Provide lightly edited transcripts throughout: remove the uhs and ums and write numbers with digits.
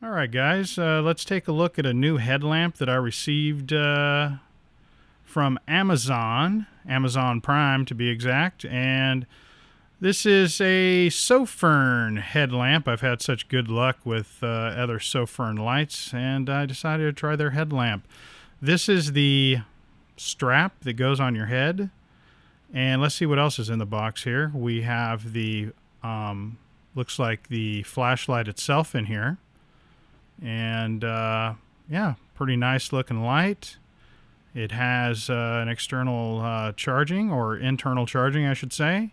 All right, guys, let's take a look at a new headlamp that I received from Amazon Prime to be exact. And this is a Sofirn headlamp. I've had such good luck with other Sofirn lights, and I decided to try their headlamp. This is the strap that goes on your head. And let's see what else is in the box here. We have the, looks like the flashlight itself in here. And yeah, pretty nice looking light. It has an external charging, or internal charging I should say.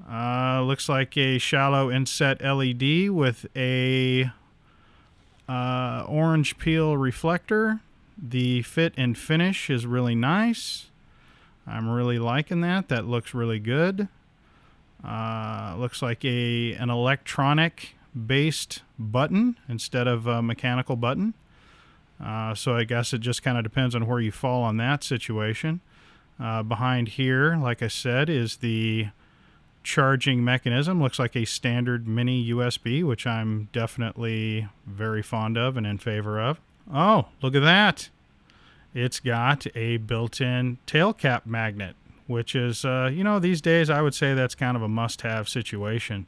Looks like a shallow inset LED with a orange peel reflector. The fit and finish is really nice. I'm really liking that. That looks really good. Looks like an electronic based button instead of a mechanical button. So I guess it just kind of depends on where you fall on that situation. Behind here, like I said, is the charging mechanism. Looks like a standard mini USB, which I'm definitely very fond of and in favor of. Oh, look at that. It's got a built-in tail cap magnet, which is, you know, these days I would say that's kind of a must-have situation.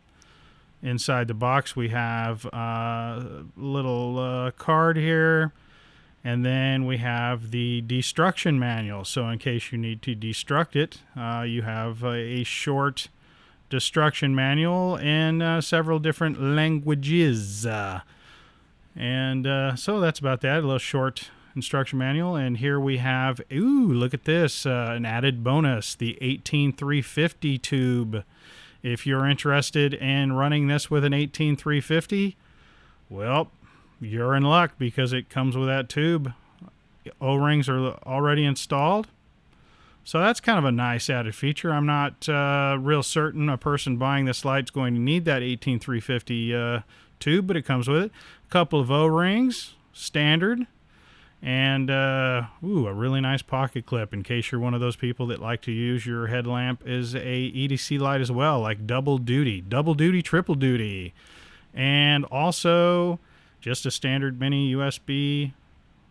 Inside the box we have a little card here, and then we have the destruction manual. So in case you need to destruct it, you have a short destruction manual in several different languages. So that's about that, a little short instruction manual. And here we have, ooh, look at this, an added bonus, the 18350 tube. If you're interested in running this with an 18350, well, you're in luck because it comes with that tube. O-rings are already installed. So that's kind of a nice added feature. I'm not real certain a person buying this light is going to need that 18350 tube, but it comes with it. A couple of O-rings, standard. And, ooh, a really nice pocket clip in case you're one of those people that like to use your headlamp as a EDC light as well, like double duty, triple duty. And also just a standard mini USB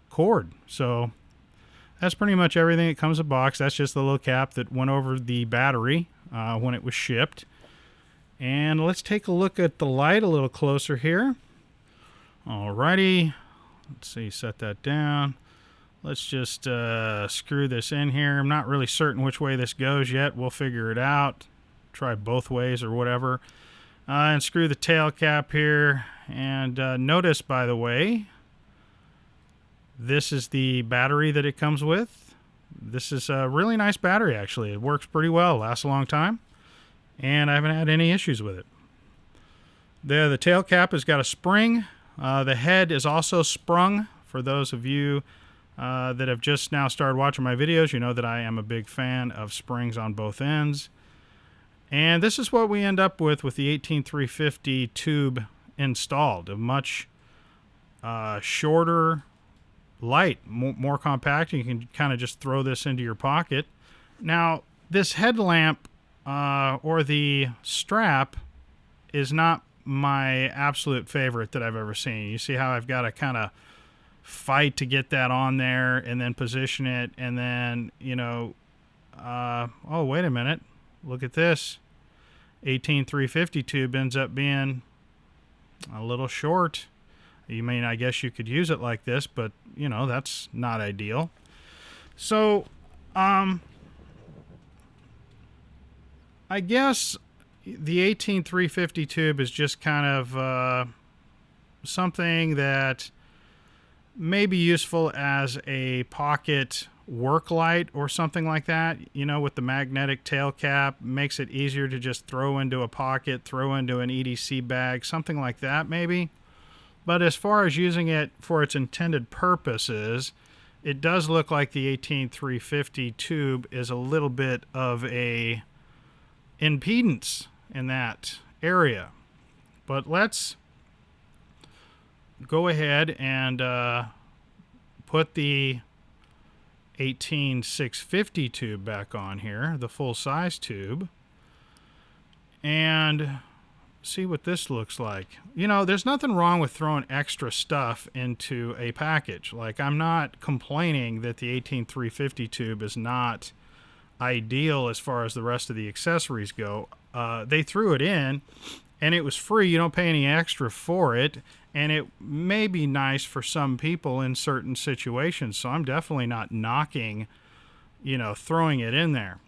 cord. So that's pretty much everything that comes in the box. That's just the little cap that went over the battery when it was shipped. And let's take a look at the light a little closer here. Alrighty. Let's see, set that down. Let's just screw this in here. I'm not really certain which way this goes yet. We'll figure it out. Try both ways or whatever. And screw the tail cap here. And notice, by the way, this is the battery that it comes with. This is a really nice battery, actually. It works pretty well, lasts a long time, and I haven't had any issues with it. The tail cap has got a spring. The head is also sprung. For those of you that have just now started watching my videos, you know that I am a big fan of springs on both ends. And this is what we end up with the 18350 tube installed. A much shorter light, more compact. You can kind of just throw this into your pocket. Now, this headlamp or the strap is not my absolute favorite that I've ever seen. You see how I've got to kind of fight to get that on there and then position it, and then, you know, oh, wait a minute. Look at this. 18350 tube ends up being a little short. You mean, I guess you could use it like this, but, you know, that's not ideal. So, I guess the 18350 tube is just kind of something that may be useful as a pocket work light or something like that. You know, with the magnetic tail cap, makes it easier to just throw into a pocket, throw into an EDC bag, something like that maybe. But as far as using it for its intended purposes, it does look like the 18350 tube is a little bit of a impedance in that area. But let's go ahead and put the 18650 tube back on here, the full size tube, and see what this looks like. You know, there's nothing wrong with throwing extra stuff into a package. Like, I'm not complaining that the 18350 tube is not ideal as far as the rest of the accessories go. They threw it in, and it was free. You don't pay any extra for it, and it may be nice for some people in certain situations. So I'm definitely not knocking, you know, throwing it in there.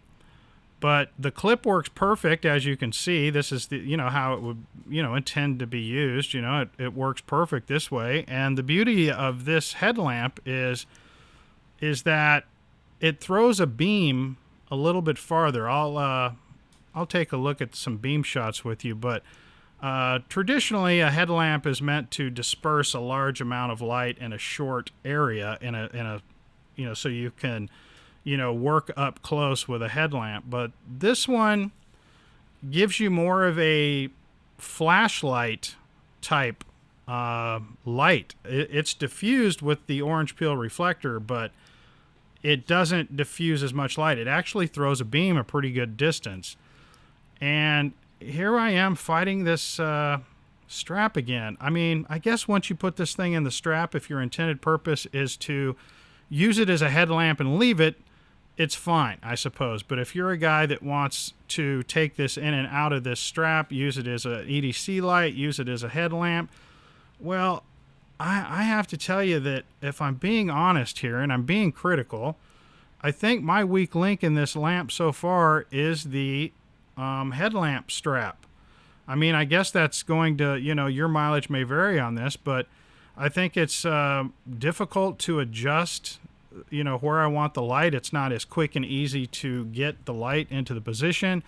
But the clip works perfect, as you can see. This is the, you know, how it would, you know, intend to be used. You know, it works perfect this way. And the beauty of this headlamp is that it throws a beam a little bit farther. I'll take a look at some beam shots with you, but traditionally a headlamp is meant to disperse a large amount of light in a short area in a you know, so you can, you know, work up close with a headlamp. But this one gives you more of a flashlight type light. It's diffused with the orange peel reflector, but it doesn't diffuse as much light. It actually throws a beam a pretty good distance. And here I am fighting this strap again. I mean, I guess once you put this thing in the strap, if your intended purpose is to use it as a headlamp and leave it, it's fine, I suppose. But if you're a guy that wants to take this in and out of this strap, use it as an EDC light, use it as a headlamp, well, I have to tell you that if I'm being honest here and I'm being critical, I think my weak link in this lamp so far is the headlamp strap. I mean, I guess that's going to, you know, your mileage may vary on this, but I think it's difficult to adjust, you know, where I want the light. It's not as quick and easy to get the light into the position.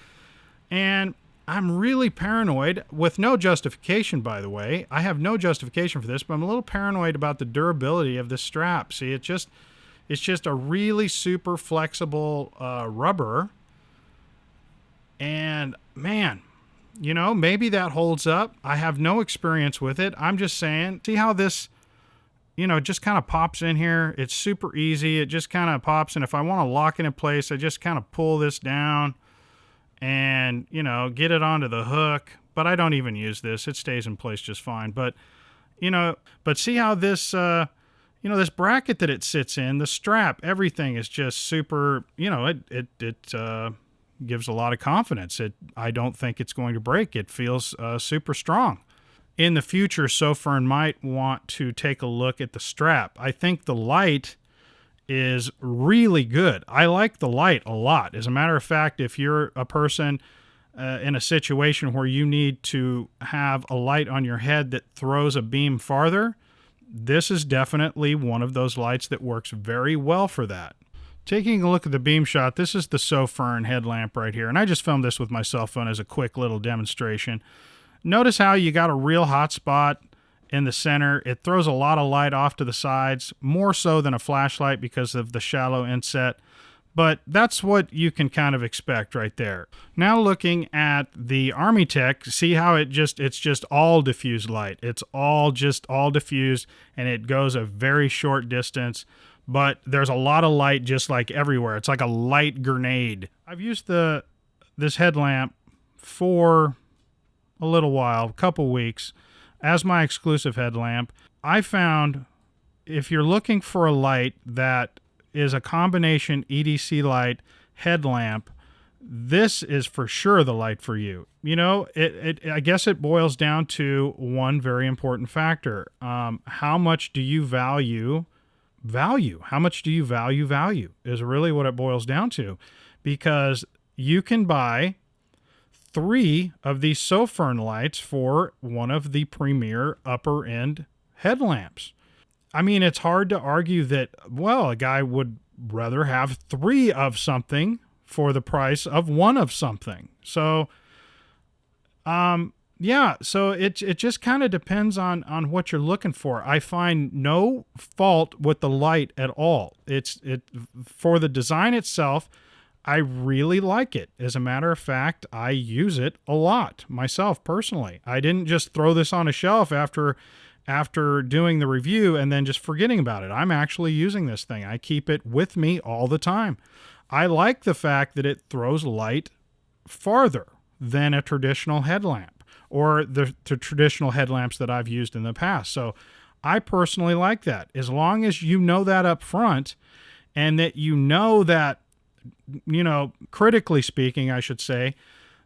And I'm really paranoid, with no justification, by the way. I have no justification for this, but I'm a little paranoid about the durability of this strap. See, it's just a really super flexible rubber. And man, you know, maybe that holds up. I have no experience with it. I'm just saying, see how this, you know, just kind of pops in here. It's super easy. It just kind of pops. And if I want to lock it in place, I just kind of pull this down and, you know, get it onto the hook. But I don't even use this. It stays in place just fine. But, you know, but see how this, you know, this bracket that it sits in, the strap, everything is just super, you know, it gives a lot of confidence. I don't think it's going to break. It feels super strong. In the future, Sofirn might want to take a look at the strap. I think the light is really good. I like the light a lot. As a matter of fact, if you're a person in a situation where you need to have a light on your head that throws a beam farther, this is definitely one of those lights that works very well for that. Taking a look at the Beamshot, this is the Sofirn headlamp right here, and I just filmed this with my cell phone as a quick little demonstration. Notice how you got a real hot spot in the center. It throws a lot of light off to the sides, more so than a flashlight because of the shallow inset, but that's what you can kind of expect right there. Now looking at the Army Tech, see how it's just all diffused light. It's all diffused, and it goes a very short distance. But there's a lot of light just like everywhere. It's like a light grenade. I've used this headlamp for a little while, a couple weeks, as my exclusive headlamp. I found if you're looking for a light that is a combination EDC light headlamp, this is for sure the light for you. You know, I guess it boils down to one very important factor. How much do you value value? How much do you value value is really what it boils down to, because you can buy 3 of these Sofirn lights for one of the premier upper end headlamps. I mean, it's hard to argue that, well, a guy would rather have 3 of something for the price of 1 of something. So, yeah, so it just kind of depends on what you're looking for. I find no fault with the light at all. For the design itself, I really like it. As a matter of fact, I use it a lot myself personally. I didn't just throw this on a shelf after doing the review and then just forgetting about it. I'm actually using this thing. I keep it with me all the time. I like the fact that it throws light farther than a traditional headlamp, or the traditional headlamps that I've used in the past. So I personally like that. As long as you know that up front, and that you know that, critically speaking, I should say,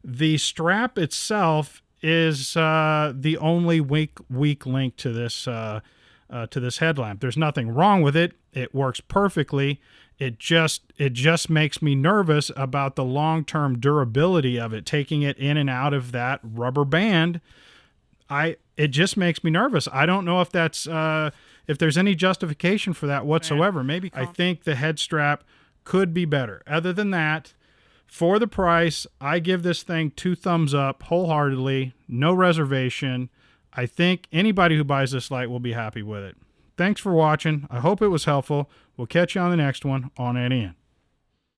the strap itself is the only weak link to this headlamp. There's nothing wrong with it. It works perfectly. It just makes me nervous about the long-term durability of it, taking it in and out of that rubber band. It just makes me nervous. I don't know if that's if there's any justification for that whatsoever. Maybe I think the head strap could be better. Other than that, for the price, I give this thing 2 thumbs up wholeheartedly, no reservation. I think anybody who buys this light will be happy with it. Thanks for watching. I hope it was helpful. We'll catch you on the next one on NEN.